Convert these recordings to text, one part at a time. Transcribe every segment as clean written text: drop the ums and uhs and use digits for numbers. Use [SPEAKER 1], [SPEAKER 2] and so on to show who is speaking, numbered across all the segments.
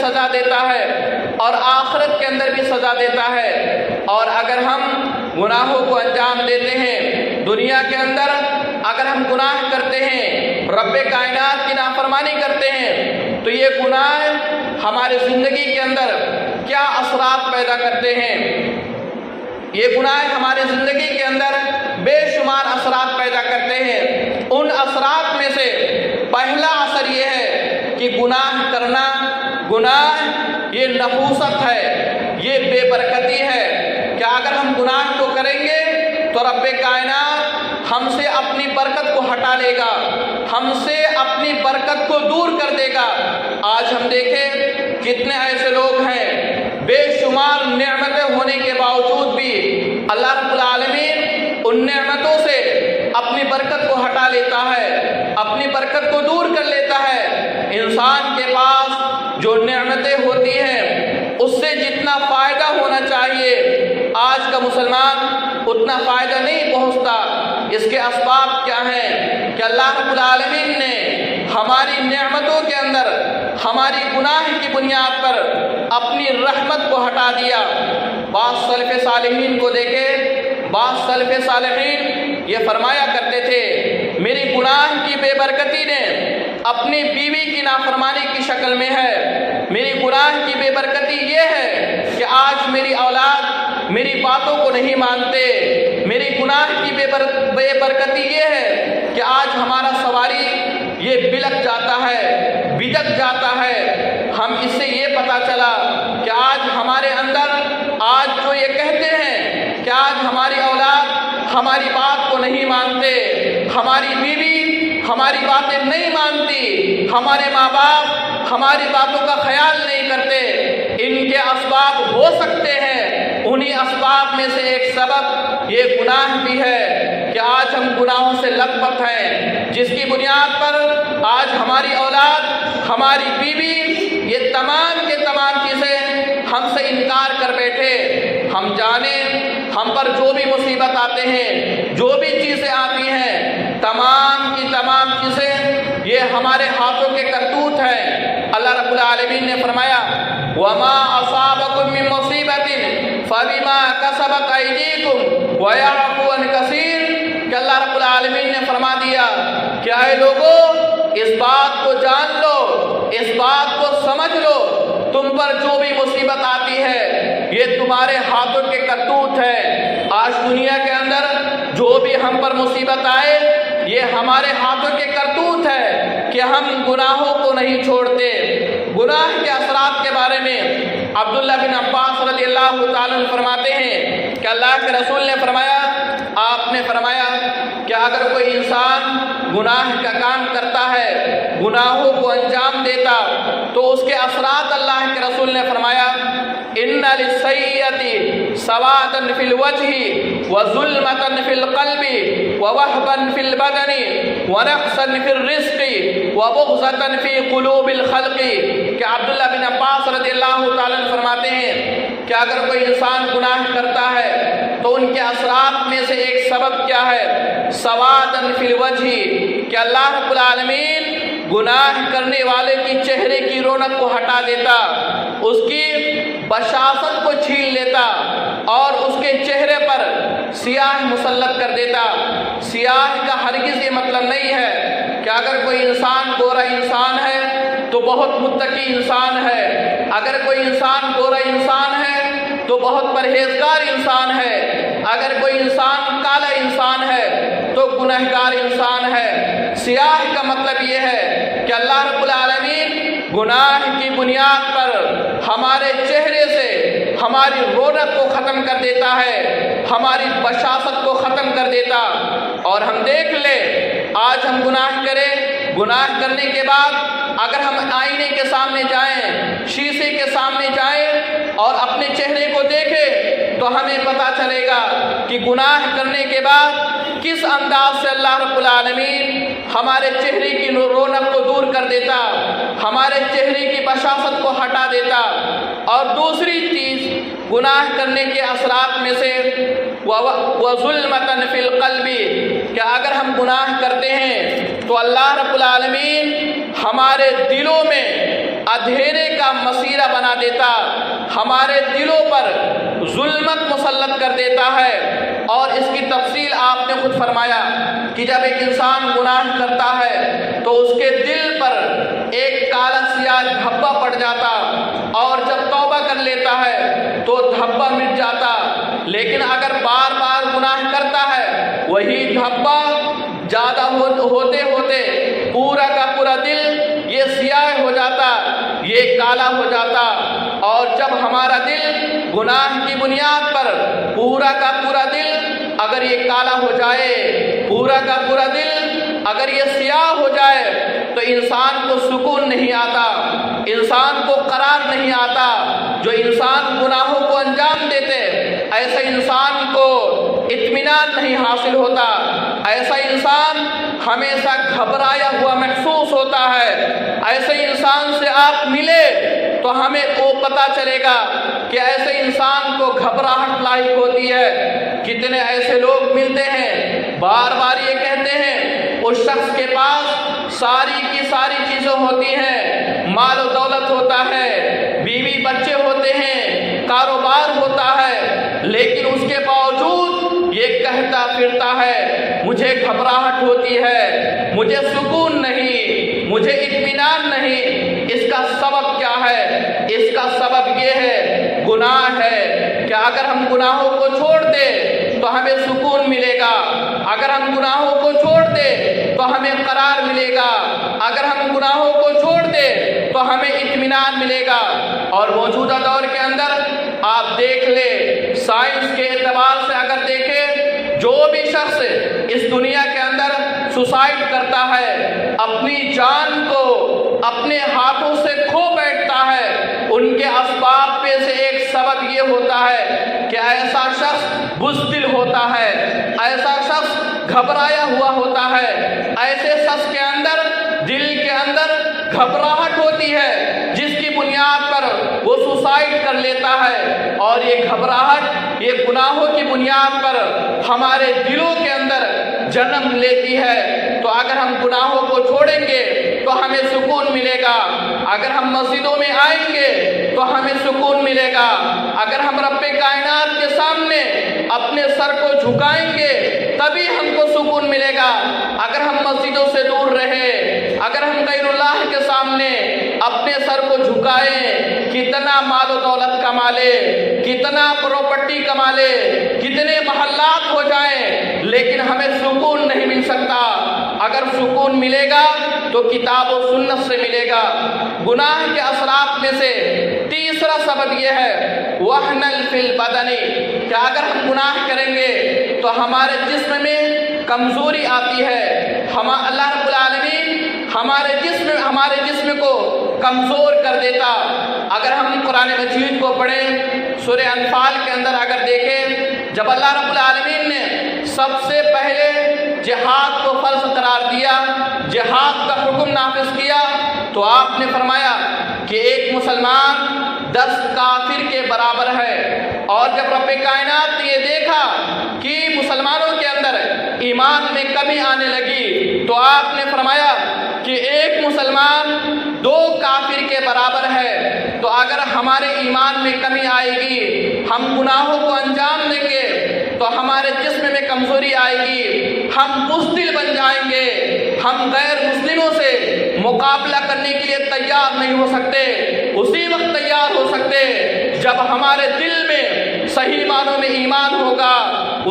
[SPEAKER 1] سزا دیتا ہے اور آخرت کے اندر بھی سزا دیتا ہے۔ اور اگر ہم گناہوں کو انجام دیتے ہیں، دنیا کے اندر اگر ہم گناہ کرتے ہیں، رب کائنات کی نافرمانی کرتے ہیں، تو یہ گناہ ہماری زندگی کے اندر کیا اثرات پیدا کرتے ہیں؟ یہ گناہ ہماری زندگی کے اندر بے شمار اثرات پیدا کرتے ہیں۔ ان اثرات میں سے پہلا اثر یہ ہے کہ گناہ کرنا، گناہ یہ نحوست ہے، یہ بے برکتی ہے کہ اگر ہم گناہ کو کریں گے تو رب کائنات ہم سے اپنی برکت کو ہٹا لے گا، ہم سے اپنی برکت کو دور کر دے گا۔ آج ہم دیکھیں کتنے ایسے لوگ ہیں بے شمار نعمتیں ہونے کے باوجود بھی اللہ رب العالمین ان نعمتوں سے اپنی برکت کو ہٹا لیتا ہے، اپنی برکت کو دور کر لیتا ہے۔ انسان کے پاس جو نعمتیں ہوتی ہیں اس سے جتنا فائدہ ہونا چاہیے آج کا مسلمان اتنا فائدہ نہیں پہنچتا۔ اس کے اسباب کیا ہیں کہ اللہ رب العالمین نے ہماری نعمتوں کے اندر ہماری گناہ کی بنیاد پر اپنی رحمت کو ہٹا دیا۔ بعض سلف صالحین کو دیکھے، بعض سلف صالحین یہ فرمایا کرتے تھے میری گناہ کی بے برکتی نے اپنی بیوی کی نافرمانی کی شکل میں ہے، میری گناہ کی بے برکتی یہ ہے کہ آج میری اولاد میری باتوں کو نہیں مانتے، میری گناہ کی بے برکتی یہ ہے کہ آج ہمارا سواری یہ بلک جاتا ہے، بجک جاتا ہے۔ ہم اس سے یہ پتہ چلا کہ آج ہمارے اندر آج جو یہ کہتے ہیں کہ آج ہماری اولاد ہماری بات کو نہیں مانتے، ہماری بیوی ہماری باتیں نہیں مانتی، ہمارے ماں باپ ہماری باتوں کا خیال نہیں کرتے۔ ان کے اسباب ہو سکتے ہیں، انہی اسباب میں سے ایک سبب یہ گناہ بھی ہے کہ آج ہم گناہوں سے لت پت ہیں، جس کی بنیاد پر آج ہماری اولاد، ہماری بیوی یہ تمام کے تمام چیزیں ہم سے انکار کر بیٹھے۔ ہم جانیں ہم پر جو بھی مصیبت آتے ہیں، جو بھی چیزیں آتی ہیں، تمام کی تمام چیزیں یہ ہمارے ہاتھوں کے کرتوت ہیں۔ اللہ رب العالمین نے فرمایا وَمَا أَصَابَكُم مِّن مُّصِيبَةٍ فَبِمَا كَسَبَتْ أَيْدِيكُمْ وَيَعْفُو عَن كَثِيرٍ کہ اللہ رب العالمین نے فرما دیا کہ اے لوگو اس بات کو جان لو، اس بات کو سمجھ لو، تم پر جو بھی مصیبت آتی ہے یہ تمہارے ہاتھوں کے کرتوت ہے۔ آج دنیا کے اندر جو بھی ہم پر مصیبت آئے یہ ہمارے ہاتھوں کے کرتوت ہے کہ ہم گناہوں کو نہیں چھوڑتے۔ گناہ کے اثرات کے بارے میں عبداللہ بن عباس رضی اللہ تعالیٰ عنہ فرماتے ہیں کہ اللہ کے رسول نے فرمایا، آپ نے فرمایا کہ اگر کوئی انسان گناہ کا کام کرتا ہے، گناہوں کو انجام دیتا، تو اس کے اثرات اللہ کے رسول نے فرمایا ان للسیئۃ سوادا فی الوجہ وظلمۃ فی القلب ووہبا فی البدن ونقصا فی الرزق وبغضا فی قلوب الخلق کہ عبداللہ بن عباس رضی اللہ تعالیٰ عنہ فرماتے ہیں کہ اگر کوئی انسان گناہ کرتا ہے تو ان کے اثرات میں سے ایک سبب کیا ہے؟ سوادا فی الوجہ کہ اللہ رب العالمین گناہ کرنے والے کی چہرے کی رونق کو ہٹا دیتا، اس کی بشاشت کو چھین لیتا اور اس کے چہرے پر سیاہ مسلط کر دیتا۔ سیاہ کا ہرگز یہ مطلب نہیں ہے کہ اگر کوئی انسان گورا انسان ہے تو بہت متقی انسان ہے، اگر کوئی انسان گورا انسان ہے تو بہت پرہیزگار انسان ہے، اگر کوئی انسان کالا انسان ہے تو گنہگار انسان ہے۔ سیاہ کا مطلب یہ ہے کہ اللہ رب العالمین گناہ کی بنیاد پر ہمارے چہرے سے ہماری رونق کو ختم کر دیتا ہے، ہماری بشاشت کو ختم کر دیتا۔ اور ہم دیکھ لیں آج ہم گناہ کریں، گناہ کرنے کے بعد اگر ہم آئینے کے سامنے جائیں، شیشے کے سامنے جائیں اور اپنے چہرے کو دیکھیں تو ہمیں پتہ چلے گا کہ گناہ کرنے کے بعد کس انداز سے اللہ رب العالمین ہمارے چہرے کی رونق کو دور کر دیتا، ہمارے چہرے کی بشاشت کو ہٹا دیتا۔ اور دوسری چیز گناہ کرنے کے اثرات میں سے وَظُلْمَةً فِي الْقَلْبِ کہ اگر ہم گناہ کرتے ہیں تو اللہ رب العالمین ہمارے دلوں میں اندھیرے کا مسیرہ بنا دیتا، ہمارے دلوں پر ظلمت مسلط کر دیتا ہے۔ اور اس کی تفصیل آپ نے خود فرمایا کہ جب ایک انسان گناہ کرتا ہے تو اس کے دل پر ایک کالا سیاہ دھبا پڑ جاتا، اور جب توبہ کر لیتا ہے تو دھبا مٹ جاتا۔ لیکن اگر بار بار گناہ کرتا ہے، وہی دھبا زیادہ ہوتے ہوتے پورا کا پورا دل یہ سیاہ ہو جاتا، یہ کالا ہو جاتا۔ اور جب ہمارا دل گناہ کی بنیاد پر پورا کا پورا دل اگر یہ کالا ہو جائے، پورا کا پورا دل اگر یہ سیاہ ہو جائے، تو انسان کو سکون نہیں آتا، انسان کو قرار نہیں آتا۔ جو انسان گناہوں کو انجام دیتے، ایسا انسان کو اطمینان نہیں حاصل ہوتا، ایسا انسان ہمیشہ گھبرایا ہوا محسوس ہوتا ہے۔ ایسے انسان سے آپ ملے تو ہمیں وہ پتہ چلے گا کہ ایسے انسان کو گھبراہٹ لاحق ہوتی ہے۔ کتنے ایسے لوگ ملتے ہیں، بار بار یہ کہتے ہیں اس شخص کے پاس ساری کی ساری چیزیں ہوتی ہیں، مال و دولت ہوتا ہے، بیوی بچے ہوتے ہیں، کاروبار ہوتا ہے، لیکن اس کے باوجود یہ کہتا پھرتا ہے مجھے گھبراہٹ ہوتی ہے، مجھے سکون نہیں، مجھے اطمینان نہیں۔ اس کا سبب کیا ہے؟ اس کا سبب یہ ہے گناہ ہے کہ اگر ہم گناہوں کو چھوڑ دیں تو ہمیں سکون ملے گا، اگر ہم گناہوں کو چھوڑ دیں تو ہمیں قرار ملے گا، اگر ہم گناہوں کو چھوڑ دیں تو ہمیں اطمینان ملے گا۔ اور موجودہ دور کے اندر آپ دیکھ لیں، سائنس کے اعتبار سے اگر دیکھیں، جو بھی شخص اس دنیا کے اندر سوسائڈ کرتا ہے، اپنی جان کو اپنے ہاتھوں سے کھو بیٹھتا ہے، ان کے اسباب میں سے ایک سبب یہ ہوتا ہے کہ ایسا شخص بزدل ہوتا ہے، ایسا شخص گھبرایا ہوا ہوتا ہے، ایسے شخص کے اندر دل کے اندر گھبراہٹ ہوتی ہے جس کی بنیاد پر وہ سوسائڈ کر لیتا ہے۔ اور یہ گھبراہٹ یہ گناہوں کی بنیاد پر ہمارے دلوں کے اندر جنم لیتی ہے۔ تو اگر ہم گناہوں کو چھوڑیں گے تو ہمیں سکون ملے گا، اگر ہم مسجدوں میں آئیں گے تو ہمیں سکون ملے گا، اگر ہم رب کائنات کے سامنے اپنے سر کو جھکائیں گے تبھی ہم کو سکون ملے گا۔ اگر ہم مسجدوں سے دور رہے، اگر ہم غیر اللہ کے سامنے اپنے سر کو جھکائیں، کتنا مال و دولت کما لے، کتنا پراپرٹی کما لے، کتنے محلات ہو جائیں، لیکن ہمیں سکون نہیں مل سکتا۔ اگر سکون ملے گا تو کتاب و سنت سے ملے گا۔ گناہ کے اثرات میں سے تیسرا سبب یہ ہے وہن فی البدن، کہ اگر ہم گناہ کریں گے تو ہمارے جسم میں کمزوری آتی ہے۔ اللہ رب العالمین ہمارے جسم کو کمزور کر دیتا۔ اگر ہم قرآن مجید کو پڑھیں، سورہ انفال کے اندر اگر دیکھیں، جب اللہ رب العالمین نے سب سے پہلے جہاد کو فرض قرار دیا، جہاد کا حکم نافذ کیا، تو آپ نے فرمایا کہ ایک مسلمان 10 کافر کے برابر ہے۔ اور جب رب کائنات نے یہ دیکھا کہ مسلمانوں کے اندر ایمان میں کمی آنے لگی، تو آپ نے فرمایا کہ ایک مسلمان 2 کافر کے برابر ہے۔ تو اگر ہمارے ایمان میں کمی آئے گی، ہم گناہوں کو انجام دیں گے تو ہمارے جسم میں کمزوری آئے گی، ہم بزدل بن جائیں گے، ہم غیر مسلموں سے مقابلہ کرنے کے لیے تیار نہیں ہو سکتے۔ اسی وقت تیار ہو سکتے جب ہمارے دل میں صحیح معنوں میں ایمان ہوگا،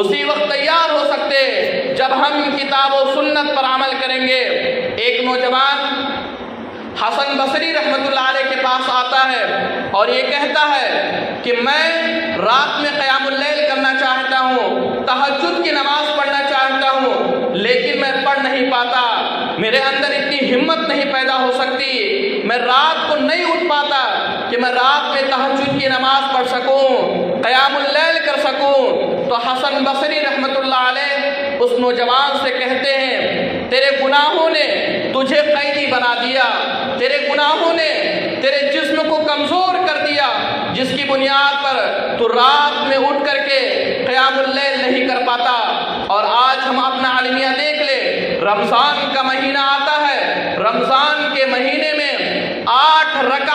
[SPEAKER 1] اسی وقت تیار ہو سکتے جب ہم کتاب و سنت پر عمل کریں گے۔ ایک نوجوان حسن بصری رحمۃ اللہ علیہ کے پاس آتا ہے اور یہ کہتا ہے کہ میں رات میں قیام اللیل کرنا چاہتا ہوں، تہجد کی نماز پڑھنا چاہتا ہوں، لیکن میں پڑھ نہیں پاتا، میرے اندر اتنی ہمت نہیں پیدا ہو سکتی، میں رات کو نہیں اٹھ پاتا کہ میں رات میں تہجد کی نماز پڑھ سکوں، قیام اللیل کر سکوں۔ تو حسن بصری رحمۃ اللہ علیہ اس نوجوان سے کہتے ہیں تیرے گناہوں نے تجھے قیدی بنا دیا، تیرے گناہوں نے تیرے جسم کو کمزور کر دیا، جس کی بنیاد پر تو رات میں اٹھ کر کے قیام اللیل نہیں کر پاتا۔ اور آج ہم اپنا عالمیہ دیکھ لیں، رمضان کا مہینہ آتا ہے، رمضان کے مہینے میں 8 رکعت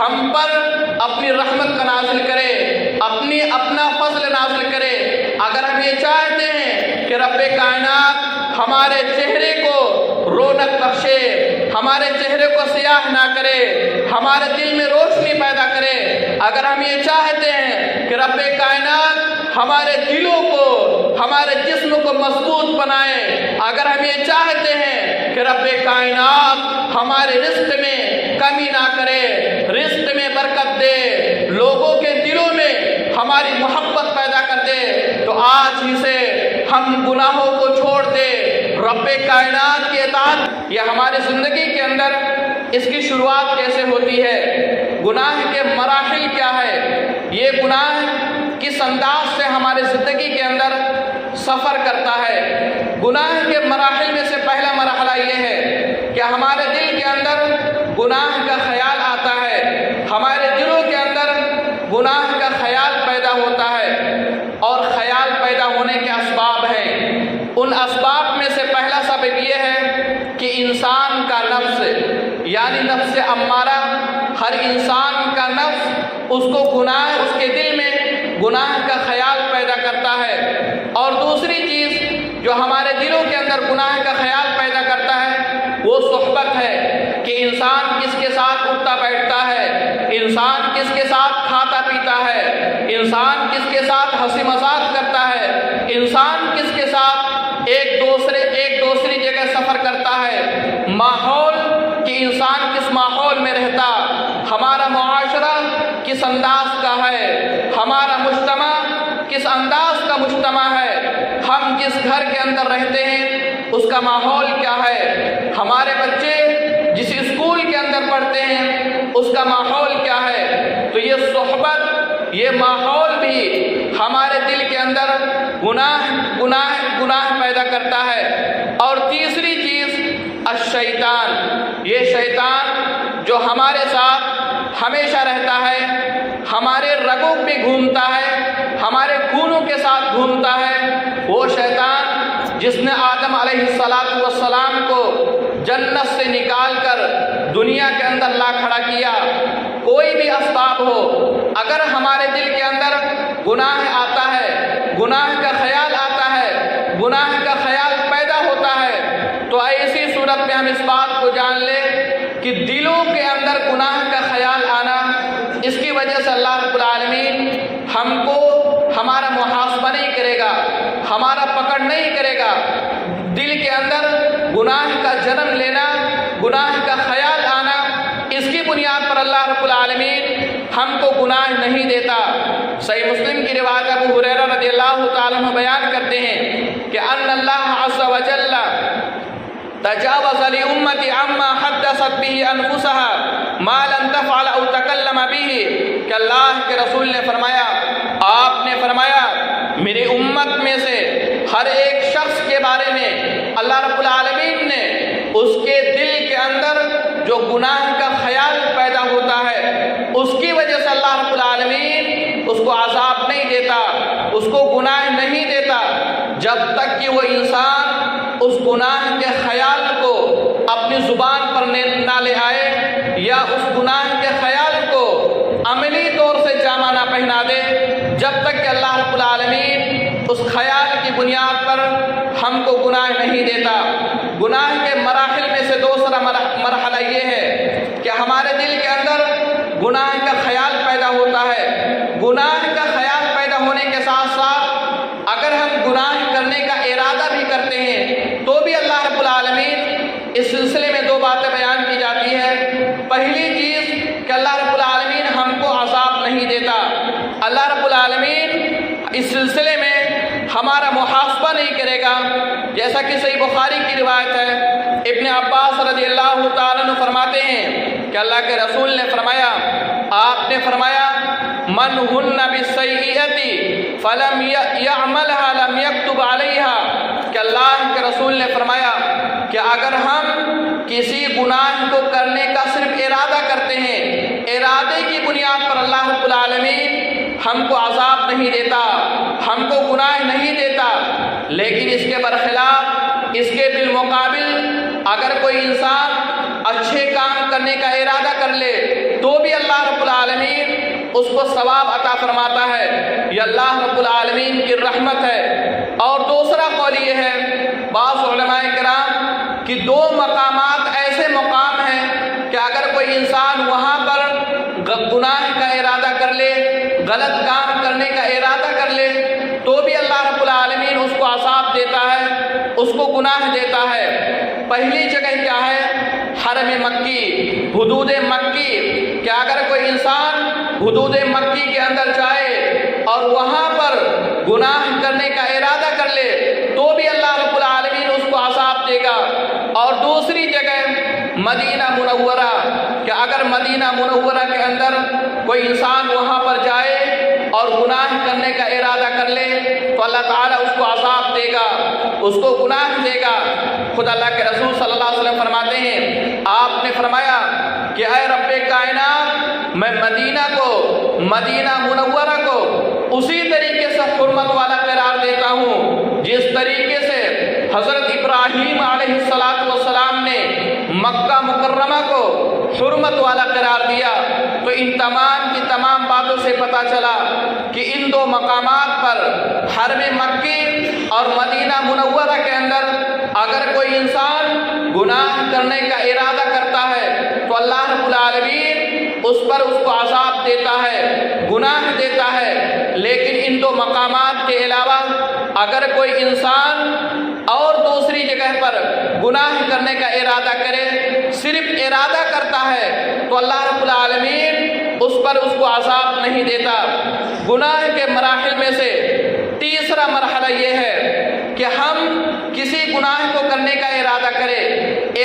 [SPEAKER 1] ہم پر اپنی رحمت کا نازل کرے، اپنا فضل نازل کرے، اگر ہم یہ چاہتے ہیں کہ رب کائنات ہمارے چہرے کو رونق بخشے، ہمارے چہرے کو سیاہ نہ کرے، ہمارے دل میں روشنی پیدا کرے، اگر ہم یہ چاہتے ہیں کہ رب کائنات ہمارے دلوں کو، ہمارے جسم کو مضبوط بنائے، اگر ہم یہ چاہتے ہیں کہ رب کائنات ہمارے رزق میں کمی نہ کرے، رزق میں برکت دے، لوگوں کے دلوں میں ہماری محبت پیدا کر دے، تو آج ہی سے ہم گناہوں کو چھوڑ دے، رب کائنات کی اطاعت۔ یہ ہماری زندگی کے اندر اس کی شروعات کیسے ہوتی ہے؟ گناہ کے مراحل کیا ہے؟ یہ گناہ کس انداز سے ہماری زندگی کے اندر سفر کرتا ہے؟ گناہ کے مراحل میں سے پہلا مرحلہ یہ ہے کہ ہمارے دل کے اندر گناہ کا خیال آتا ہے، ہمارے دلوں کے اندر گناہ کا خیال پیدا ہوتا ہے، اور خیال پیدا ہونے کے اسباب ہیں۔ ان اسباب میں سے پہلا سبب یہ ہے کہ انسان کا نفس، یعنی نفس امارہ، ہر انسان کا نفس اس کو گناہ، اس کے دل میں گناہ کا خیال پیدا کرتا ہے۔ اور دوسری چیز جو ہمارے دلوں کے اندر گناہ کا خیال پیدا کرتا ہے وہ صحبت ہے، کہ انسان کس کے ساتھ اٹھتا بیٹھتا ہے، انسان کس کے ساتھ کھاتا پیتا ہے، انسان کس کے ساتھ ہنسی مذاق کرتا ہے، انسان کس کے ساتھ ایک دوسری جگہ سفر کرتا ہے، ماحول کہ انسان کس ماحول میں رہتا، ہمارا معاشرہ کس انداز کا ہے، ہمارا مجتمع کس انداز کا مجتمع ہے، ہم جس گھر کے اندر رہتے ہیں اس کا ماحول کیا ہے، ہمارے بچے جس اسکول کے اندر پڑھتے ہیں اس کا ماحول کیا ہے۔ تو یہ صحبت، یہ ماحول بھی ہمارے دل کے اندر گناہ پیدا کرتا ہے۔ اور تیسری چیز الشیطان، یہ شیطان جو ہمارے ساتھ ہمیشہ رہتا ہے، ہمارے رگوں پہ گھومتا ہے، ہمارے خونوں کے ساتھ گھومتا ہے، وہ شیطان جس نے آدم علیہ السلام کو جنت سے نکال کر دنیا کے اندر لا کھڑا کیا۔ کوئی بھی اسباب ہو، اگر ہمارے دل کے اندر گناہ آتا ہے، گناہ کا خیال آتا ہے، گناہ کا خیال پیدا ہوتا ہے، تو ایسی صورت میں ہم اس بات کو جان لیں کہ دلوں کے اندر گناہ کا خیال آنا، اس کی وجہ سے اللہ رب العالمین ہم کو ہمارا محاسبہ نہیں کرے گا، ہمارا پکڑ نہیں کرے گا۔ دل کے اندر گناہ کا جنم لینا، گناہ کا خیال آنا، اس کی بنیاد پر اللہ رب العالمین ہم کو گناہ نہیں دیتا۔ صحیح مسلم کی روایت ابو ہریرہ رضی اللہ تعالیٰ عنہ بیان کرتے ہیں کہ ان اللہ عز وجل تجاوز لأمتی عما حدثت به انفسها ما لم تفعل او تکلم به، کہ اللہ کے رسول نے فرمایا، آپ نے فرمایا میری امت میں سے ہر ایک شخص کے بارے میں اللہ رب العالمین نے اس کے دل کے اندر جو گناہ کا خیال پیدا ہوتا ہے، اس کی وجہ سے اللہ رب العالمین اس کو عذاب نہیں دیتا، اس کو گناہ نہیں دیتا، جب تک کہ وہ انسان اس گناہ کے خیال کو اپنی زبان پر نہ لے آئے، یا اس گناہ کے خیال کو عملی طور سے جامہ نہ پہنا دے، جب تک کہ اللہ رب العالمین اس خیال کی بنیاد پر ہم کو گناہ نہیں دیتا۔ گناہ کے مراحل میں سے دوسرا مرحلہ یہ ہے کہ ہمارے دل کے اندر گناہ کا خیال پیدا ہوتا ہے۔ گناہ کا خیال پیدا ہونے کے ساتھ ساتھ اگر ہم گناہ کرنے کا ارادہ بھی کرتے ہیں تو بھی اللہ رب العالمین اس سلسلے میں دو باتیں بیان کی جاتی ہے۔ پہلی چیز کہ اللہ رب العالمین ہم کو عذاب نہیں دیتا، اللہ رب العالمین اس سلسلے میں ہمارا محاسبہ نہیں کرے گا، جیسا کہ صحیح بخاری کی روایت ہے۔ ابن عباس رضی اللہ تعالیٰ عنہ فرماتے ہیں کہ اللہ کے رسول نے فرمایا، آپ نے فرمایا من ہن بالسیئۃ فلم یعملها لم یکتب علیہا، کہ اللہ کے رسول نے فرمایا کہ اگر ہم کسی گناہ کو کرنے کا صرف ارادہ کرتے ہیں، ارادے کی بنیاد پر اللہ رب العالمین ہم کو عذاب نہیں دیتا، ہم کو گناہ نہیں دیتا، لیکن اس کے برخلاف، اس کے بالمقابل اگر کوئی انسان اچھے کام کرنے کا ارادہ کر لے تو بھی اللہ رب العالمین اس کو ثواب عطا فرماتا ہے۔ یہ اللہ رب العالمین کی رحمت ہے۔ اور دوسرا قول یہ ہے، بعض علماء کرام کہ دو مقامات ایسے مقام ہیں کہ اگر کوئی انسان وہاں پر گناہ کا ارادہ کر لے، غلط کام کرنے کا ارادہ کر لے تو بھی اللہ رب العالمین اس کو عذاب دیتا ہے، اس کو گناہ دیتا ہے۔ پہلی جگہ کیا ہے؟ حرم مکی، حدود مکی، کہ اگر کوئی انسان حدود مکی کے اندر جائے اور وہاں پر گناہ کرنے کا ارادہ کر لے تو بھی اللہ رب العالمین اس کو عذاب دے گا۔ اور دوسری جگہ مدینہ منورہ، کہ اگر مدینہ منورہ کے اندر کوئی انسان وہاں پر جائے اور گناہ کرنے کا ارادہ کر لے تو اللہ تعالیٰ اس کو عذاب دے گا، اس کو گناہ دے گا۔ خود اللہ کے رسول صلی اللہ علیہ وسلم فرماتے ہیں، آپ نے فرمایا کہ اے رب کائنات، میں مدینہ کو، مدینہ منورہ کو اسی طریقے سے حرمت والا قرار دیتا ہوں جس طریقے سے حضرت ابراہیم علیہ السلام نے مکہ مکرمہ کو حرمت والا قرار دیا۔ تو ان تمام کی تمام باتوں سے پتہ چلا کہ ان دو مقامات پر حرم مکی اور مدینہ منورہ کے اندر اگر کوئی انسان گناہ کرنے کا ارادہ کرتا ہے تو اللہ رب العالمین اس پر اس کو عذاب دیتا ہے، گناہ دیتا ہے۔ لیکن ان دو مقامات کے علاوہ اگر کوئی انسان اور دوسری جگہ پر گناہ کرنے کا ارادہ کرے، صرف ارادہ کرتا ہے تو اللہ رب العالمین اس پر اس کو عذاب نہیں دیتا۔ گناہ کے مراحل میں سے تیسرا مرحلہ یہ ہے کہ ہم کسی گناہ کو کرنے کا ارادہ کریں،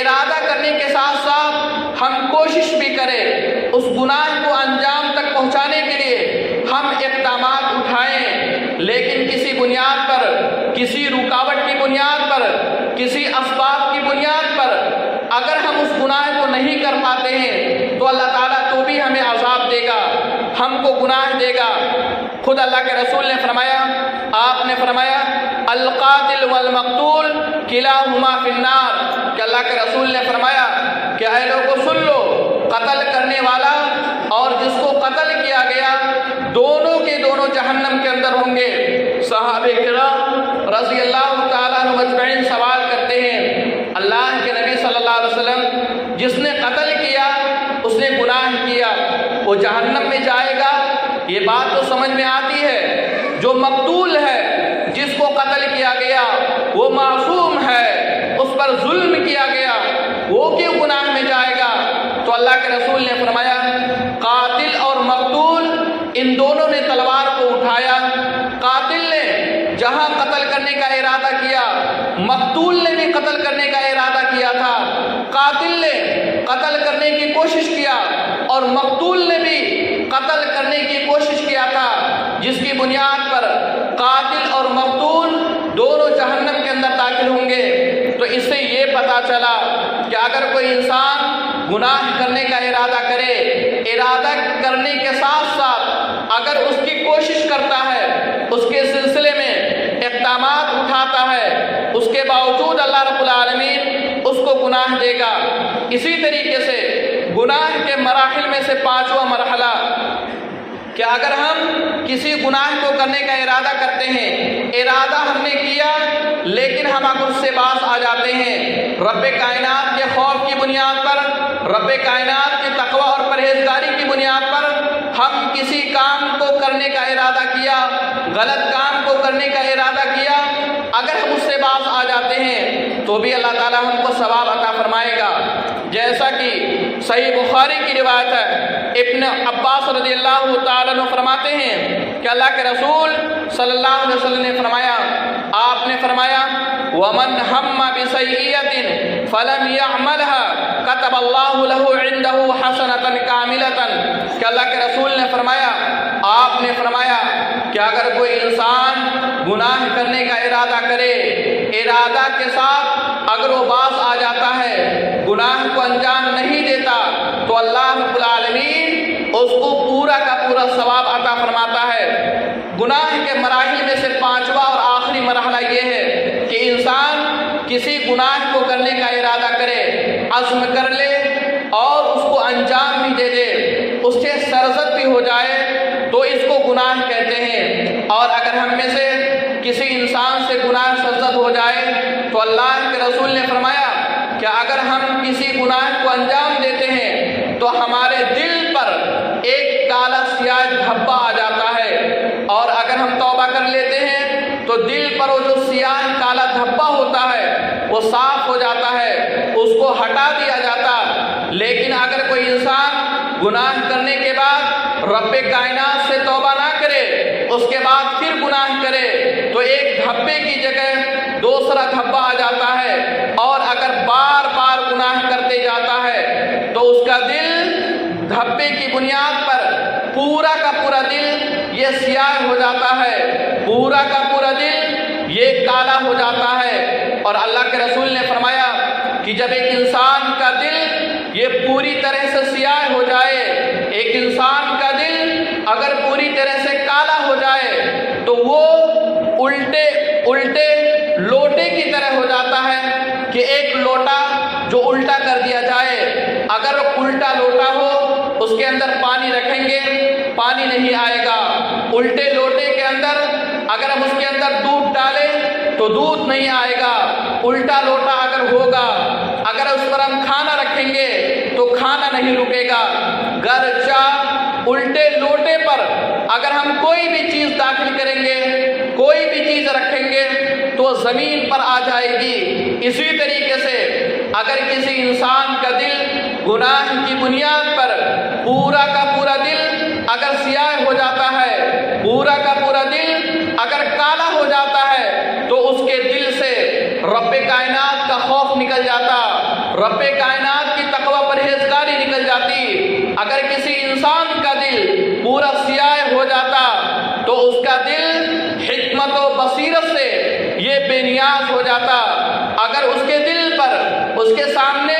[SPEAKER 1] ارادہ کرنے کے ساتھ ساتھ ہم کوشش بھی کریں اس گناہ کو انجام تک پہنچانے کے لیے ہم اقدامات اٹھائیں، لیکن کسی بنیاد پر، کسی رکاوٹ کی بنیاد پر، کسی اسباب کی بنیاد پر اگر ہم اس گناہ کو نہیں کر پاتے ہیں تو اللہ تعالیٰ تو بھی ہمیں عذاب دے گا، ہم کو گناہ دے گا۔ خود اللہ کے رسول نے فرمایا، آپ نے فرمایا القاتل والمقتول کلاہما فی النار، کہ اللہ کے رسول نے فرمایا کہ اے لوگوں سن لو، قتل کرنے والا اور جس کو قتل کیا گیا دونوں کے دونوں جہنم کے اندر ہوں گے۔ صحابہ کرام رضی اللہ تعالیٰ عنہ مجمعین سوال کرتے ہیں، اللہ کے نبی صلی اللہ علیہ وسلم، جس نے قتل کیا اس نے گناہ کیا، وہ جہنم میں جائے گا؟ یہ بات تو سمجھ میں آتی ہے۔ جو مقتول ہے، جس کو قتل کیا گیا، وہ معصوم ہے، اس پر ظلم کیا گیا، وہ کیوں گناہ میں جائے گا؟ تو اللہ کے رسول نے فرمایا قاتل اور مقتول ان دونوں نے تلوار کو اٹھایا، قاتل نے جہاں قتل کرنے کا ارادہ کیا، مقتول نے بھی قتل کرنے کا ارادہ کیا تھا۔ قاتل نے قتل کرنے کی کوشش کیا اور مقتول نے بھی قتل کرنے کی کوشش کیا تھا، جس کی بنیاد پر قاتل اور مقتول دونوں جہنم کے اندر داخل ہوں گے۔ تو اس سے یہ پتہ چلا کہ اگر کوئی انسان گناہ کرنے کا ارادہ کرے، ارادہ کرنے کے ساتھ ساتھ اگر اس کی کوشش کرتا ہے، اس کے سلسلے میں اقدامات اٹھاتا ہے، اس کے باوجود اللہ رب العالمین اس کو گناہ دے گا۔ اسی طریقے سے گناہ کے مراحل میں سے پانچواں مرحلہ کہ اگر ہم کسی گناہ کو کرنے کا ارادہ کرتے ہیں، ارادہ ہم نے کیا لیکن ہم اگر اس سے باز آ جاتے ہیں، رب کائنات کے خوف کی بنیاد پر، رب کائنات کے تقوی اور پرہیزگاری کی بنیاد پر ہم کسی کام کو کرنے کا ارادہ کیا، غلط کام کو کرنے کا ارادہ کیا، اگر ہم اس سے باز آ جاتے ہیں تو بھی اللہ تعالیٰ ہم کو ثواب عطا فرمائے گا۔ جیسا کہ صحیح بخاری کی روایت ہے، ابن عباس رضی اللہ تعالیٰ عنہ فرماتے ہیں کہ اللہ کے رسول صلی اللہ علیہ وسلم نے فرمایا، آپ نے فرمایا وَمَنْ هَمَّ بِسَيِّئَةٍ فَلَمْ يَعْمَلْهَا كَتَبَ اللَّهُ لَهُ عِنْدَهُ حَسَنَةً كَامِلَةً، کہ اللہ کے رسول نے فرمایا، آپ نے فرمایا کہ اگر کوئی انسان گناہ کرنے کا ارادہ کرے، ارادہ کے ساتھ اگر وہ باز آ جاتا ہے، گناہ کو انجام نہیں دیتا، تو اللہ رب العالمین اس کو پورا کا پورا ثواب عطا فرماتا ہے۔ گناہ کے مراحل میں سے پانچواں اور آخری مرحلہ یہ ہے کہ انسان کسی گناہ کو کرنے کا ارادہ کرے، عزم کر لے بھی ہو جائے تو اس کو گناہ کہتے ہیں۔ اور اگر ہم میں سے کسی انسان سے گناہ سرزد ہو جائے تو اللہ کے رسول نے فرمایا کہ اگر ہم کسی گناہ کو انجام دیتے ہیں تو ہمارے دل پر ایک کالا سیاہ دھبا آ جاتا ہے، اور اگر ہم توبہ کر لیتے ہیں تو دل پر وہ جو سیاہ کالا دھبا ہوتا ہے وہ صاف ہو جاتا ہے، اس کو ہٹا دیا جاتا۔ لیکن اگر کوئی انسان گناہ کرنے کے بعد رب کائنات سے توبہ نہ کرے، اس کے بعد پھر گناہ کرے، تو ایک دھبے کی جگہ دوسرا دھبا آ جاتا ہے، اور اگر بار بار گناہ کرتے جاتا ہے تو اس کا دل دھبے کی بنیاد پر پورا کا پورا دل یہ سیاہ ہو جاتا ہے، پورا کا پورا دل یہ کالا ہو جاتا ہے۔ اور اللہ کے رسول نے فرمایا کہ جب ایک انسان کا دل یہ پوری طرح سے سیاہ ہو جائے، ایک انسان کا دل اگر پوری طرح سے کالا ہو جائے تو وہ الٹے لوٹے کی طرح ہو جاتا ہے کہ ایک لوٹا جو الٹا کر دیا جائے، اگر الٹا لوٹا ہو اس کے اندر پانی رکھیں گے پانی نہیں آئے گا، الٹے لوٹے کے اندر اگر ہم اس کے اندر دودھ ڈالیں تو دودھ نہیں آئے گا، الٹا لوٹا اگر ہوگا، اگر اس پر ہم کھانا رکھیں گے تو کھانا نہیں رکے گا۔ گرچہ الٹے لوٹے پر اگر ہم کوئی بھی چیز داخل کریں گے، کوئی بھی چیز رکھیں گے تو زمین پر آ جائے گی۔ اسی طریقے سے اگر کسی انسان کا دل گناہ کی بنیاد پر پورا کا پورا دل اگر سیاہ ہو جاتا ہے، پورا کا پورا دل اگر کالا ہو جاتا ہے تو اس کے دل سے رب کائنات کا خوف نکل جاتا، رب کائنات کی تقوی پرہیزگاری نکل جاتی۔ اگر کسی انسان کا دل پورا سیاہ ہو جاتا تو اس کا دل حکمت و بصیرت سے یہ بے نیاز ہو جاتا۔ اگر اس کے دل پر اس کے سامنے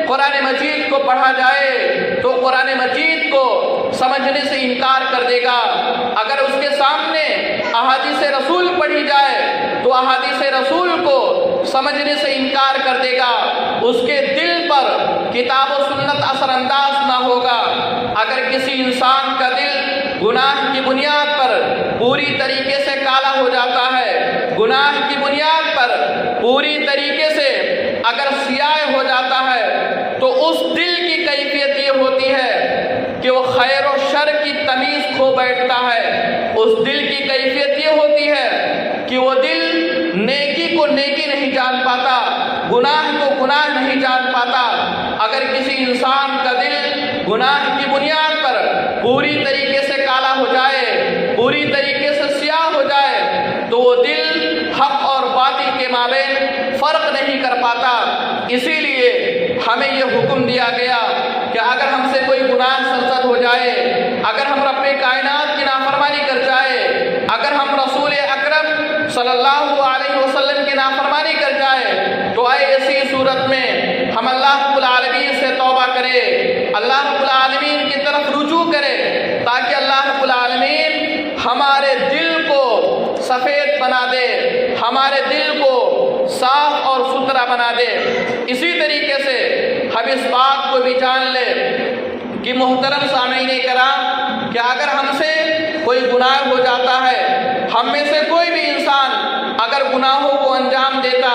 [SPEAKER 1] قرآن مجید کو پڑھا جائے تو قرآن مجید کو سمجھنے سے انکار کر دے گا، اگر اس کے سامنے احادیث رسول پڑھی جائے تو احادیث رسول کو سمجھنے سے انکار کر دے گا، اس کے دل پر کتاب و سنت اثر انداز نہ ہوگا۔ اگر کسی انسان کا دل گناہ کی بنیاد پر پوری طریقے سے کالا ہو جاتا ہے، گناہ کی بنیاد پر پوری طریقے سے اگر سیاہ ہو جاتا ہے تو اس دل کی کیفیت یہ ہوتی ہے کہ وہ خیر و شر کی تمیز کھو بیٹھتا ہے، اس دل کی کیفیت یہ ہوتی ہے کہ وہ دل نیکی کو نیکی نہیں جان پاتا، گناہ کو گناہ نہیں جان پاتا۔ اگر کسی انسان کا دل گناہ کی بنیاد پر پوری طریقے سے کالا ہو جائے، پوری طریقے سے سیاہ ہو جائے تو وہ دل حق اور باطل کے مابین فرق نہیں کر پاتا۔ اسی لیے ہمیں یہ حکم دیا گیا کہ اگر ہم سے کوئی گناہ سرزد ہو جائے، اگر ہم رب کائنات کی نافرمانی کر جائے، اگر ہم رسول اکرم صلی اللہ علیہ وسلم کی نافرمانی کر جائے تو ایسی صورت میں ہم اللہ رب العالمین سے توبہ کرے، اللہ رب العالمین کی طرف رجوع کرے، تاکہ اللہ رب العالمین ہمارے دل کو سفید بنا دے، ہمارے دل کو صاف اور ستھرا بنا دے۔ اسی طریقے سے ہم اس بات کو بھی جان لیں کہ محترم سامعین کرام کہ اگر ہم سے کوئی گناہ ہو جاتا ہے، ہم میں سے کوئی بھی انسان اگر گناہوں کو انجام دیتا،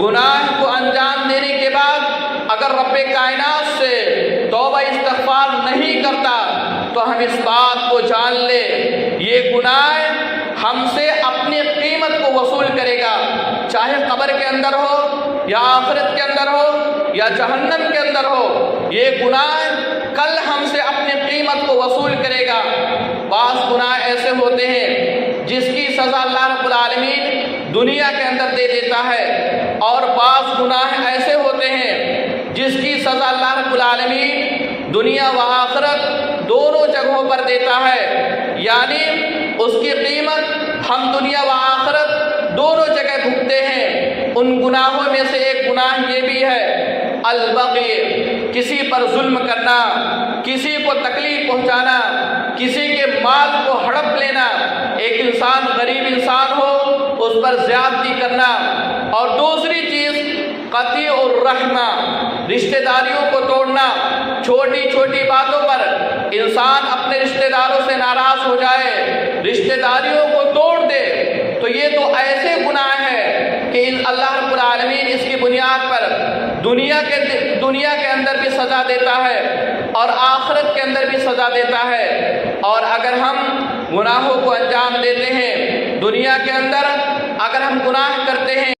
[SPEAKER 1] گناہ کو انجام دینے کے بعد اگر رب کائنات سے توبہ استغفار نہیں کرتا تو ہم اس بات کو جان لے یہ گناہ ہم سے اپنی قیمت کو وصول کرے گا، چاہے قبر کے اندر ہو یا آخرت کے اندر ہو یا جہنم کے اندر ہو، یہ گناہ کل ہم سے اپنی قیمت کو وصول کرے گا۔ بعض گناہ ایسے ہوتے ہیں جس کی سزا اللہ رب العالمین دنیا کے اندر دے دیتا ہے، اور بعض گناہ ایسے ہوتے ہیں جس کی سزا اللہ رب العالمین دنیا و آخرت دونوں جگہوں پر دیتا ہے، یعنی اس کی قیمت ہم دنیا و آخرت دونوں جگہ بھگتے ہیں۔ ان گناہوں میں سے ایک گناہ یہ بھی ہے البغی، کسی پر ظلم کرنا، کسی کو تکلیف پہنچانا، کسی کے مال کو ہڑپ لینا، ایک انسان غریب انسان ہو اس پر زیادتی کرنا، اور دوسری چیز قطع الرحمہ، رشتہ داریوں کو توڑنا، چھوٹی چھوٹی باتوں پر انسان اپنے رشتہ داروں سے ناراض ہو جائے، رشتہ داریوں کو توڑ دے، تو یہ تو ایسے گناہ ہے کہ اللہ رب العالمین اس کی بنیاد پر دنیا کے اندر بھی سزا دیتا ہے اور آخرت کے اندر بھی سزا دیتا ہے۔ اور اگر ہم گناہوں کو انجام دیتے ہیں، دنیا کے اندر اگر ہم گناہ کرتے ہیں